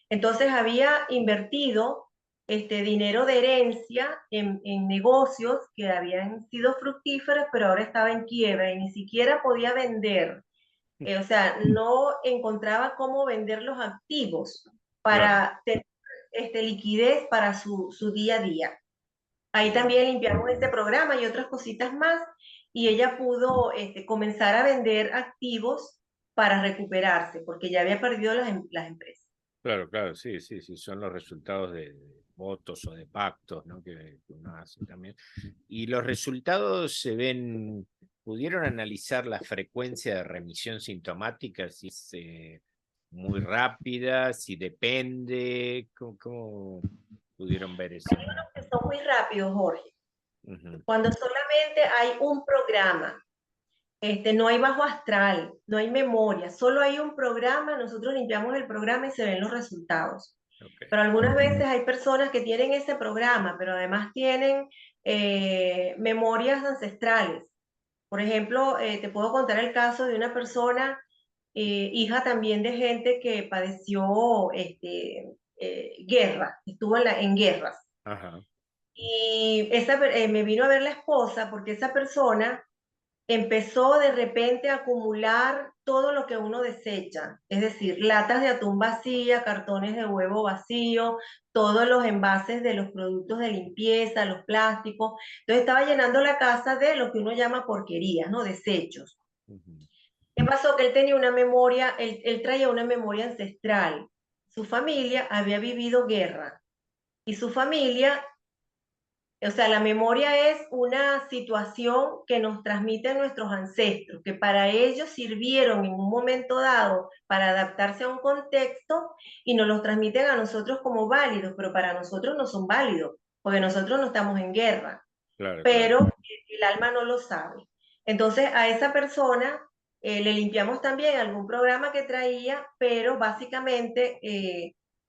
Entonces había invertido dinero de herencia en negocios que habían sido fructíferos, pero ahora estaba en quiebra y ni siquiera podía vender. O sea, no encontraba cómo vender los activos Claro, para tener liquidez para su día a día. Ahí claro. también limpiamos este programa y otras cositas más, y ella pudo comenzar a vender activos para recuperarse, porque ya había perdido las empresas. Claro, claro, sí, sí, sí, son los resultados de votos o de pactos, ¿no? Que uno hace también. Y los resultados se ven, ¿pudieron analizar la frecuencia de remisión sintomática? Si es muy rápida, si depende, ¿cómo pudieron ver eso? Hay unos que son muy rápidos, Jorge. Ujú. Cuando solamente hay un programa, no hay bajo astral, no hay memoria, solo hay un programa, nosotros limpiamos el programa y se ven los resultados. Ok. Pero algunas veces hay personas que tienen ese programa, pero además tienen memorias ancestrales. Por ejemplo, te puedo contar el caso de una persona, hija también de gente que padeció guerra, estuvo en guerras. Ajá, Y me vino a ver la esposa porque esa persona empezó de repente a acumular todo lo que uno desecha, es decir, latas de atún vacía, cartones de huevo vacío, todos los envases de los productos de limpieza, los plásticos. Entonces estaba llenando la casa de lo que uno llama porquerías, ¿no? Desechos. ujú, ¿Qué pasó? Que él tenía una memoria, él traía una memoria ancestral. Su familia había vivido guerra y su familia, o sea, la memoria es una situación que nos transmiten nuestros ancestros, que para ellos sirvieron en un momento dado para adaptarse a un contexto y nos los transmiten a nosotros como válidos, pero para nosotros no son válidos, porque nosotros no estamos en guerra, claro, claro. pero el alma no lo sabe. Entonces a esa persona le limpiamos también algún programa que traía, pero básicamente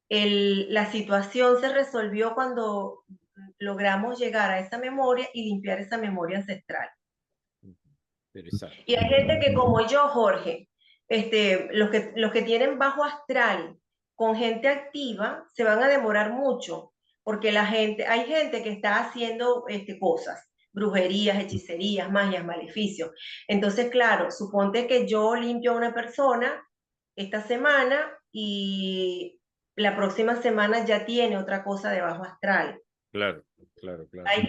la situación se resolvió cuando logramos llegar a esa memoria y limpiar esa memoria ancestral. Ujú. Interesante. Y hay gente que como yo, Jorge, los que tienen bajo astral con gente activa se van a demorar mucho, porque hay gente que está haciendo cosas, brujerías, hechicerías, magias, maleficios. Entonces, claro, suponte que yo limpio a una persona esta semana y la próxima semana ya tiene otra cosa de bajo astral. Claro, claro, claro. Hay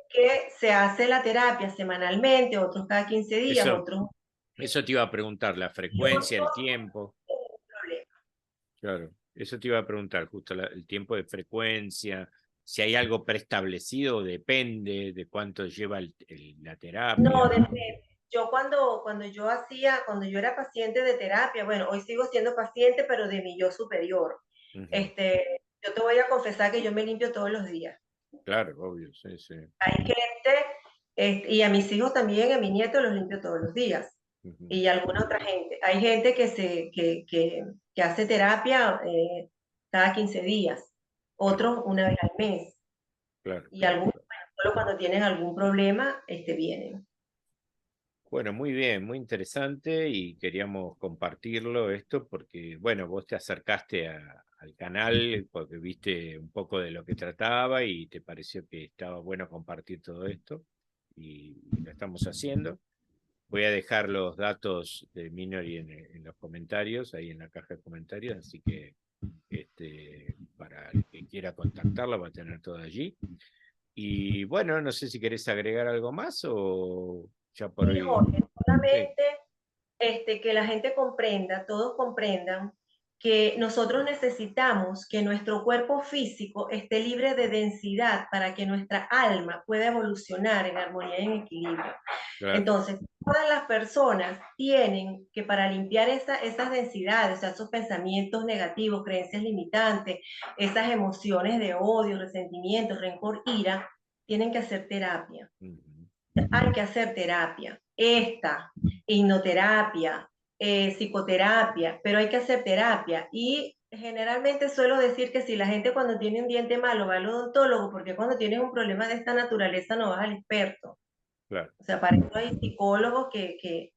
que se hace la terapia semanalmente, otros cada 15 días, Eso, otros... eso te iba a preguntar, la Yo no frecuencia, el tiempo. tengo problema. Claro, eso te iba a preguntar, justo el tiempo de frecuencia, si hay algo preestablecido, depende de cuánto lleva la No, terapia. depende. Yo cuando yo era paciente de terapia, bueno, hoy sigo siendo paciente, pero de mi yo superior. Ujú. Yo te voy a confesar que yo me limpio todos los días. Claro, obvio, sí, sí. Hay gente, y a mis hijos también, a mis nietos los limpio todos los días. Ujú. Y alguna otra gente. Hay gente que hace terapia cada 15 días, Ajá, otros una vez al mes, claro, y claro, algunos claro. bueno, solo cuando tienen algún problema vienen. Bueno, muy bien, muy interesante y queríamos compartirlo esto porque, bueno, vos te acercaste al canal porque viste un poco de lo que trataba y te pareció que estaba bueno compartir todo esto y lo estamos haciendo. Voy a dejar los datos de Minory en los comentarios, ahí en la caja de comentarios, así que para el que quiera contactarla va a tener todo allí. Y bueno, no sé si querés agregar algo más o ya por Sí, hoy. Jorge, Sí, solamente que la gente comprenda, todos comprendan que nosotros necesitamos que nuestro cuerpo físico esté libre de densidad para que nuestra alma pueda evolucionar en armonía y en equilibrio. claro. Entonces, todas las personas tienen que para limpiar esas densidades, o sea, esos pensamientos negativos, creencias limitantes, esas emociones de odio, resentimiento, rencor, ira, tienen que hacer terapia. Ujú. hay que hacer terapia, hipnoterapia, psicoterapia, pero hay que hacer terapia. Y generalmente suelo decir que si la gente cuando tiene un diente malo va al odontólogo, porque cuando tienes un problema de esta naturaleza no vas al experto. Claro, O sea, para eso hay psicólogos que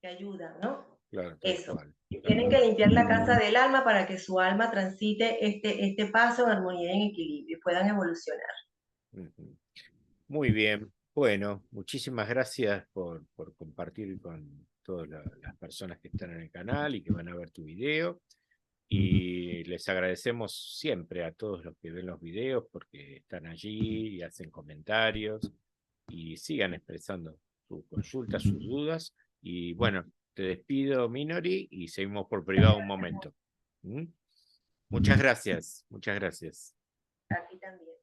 ayudan, ¿no? claro, tal Eso. cual, Y tal tienen que cual. limpiar la casa del alma para que su alma transite este paso en armonía y en equilibrio y puedan evolucionar. Ujú. Muy bien. Bueno, muchísimas gracias por compartir con todas las personas que están en el canal y que van a ver tu video. Y les agradecemos siempre a todos los que ven los videos porque están allí y hacen comentarios y sigan expresando sus consultas, sus dudas. Y bueno, te despido, Minori, y seguimos por privado un momento. ¿Mm? Muchas gracias, muchas gracias. A ti también.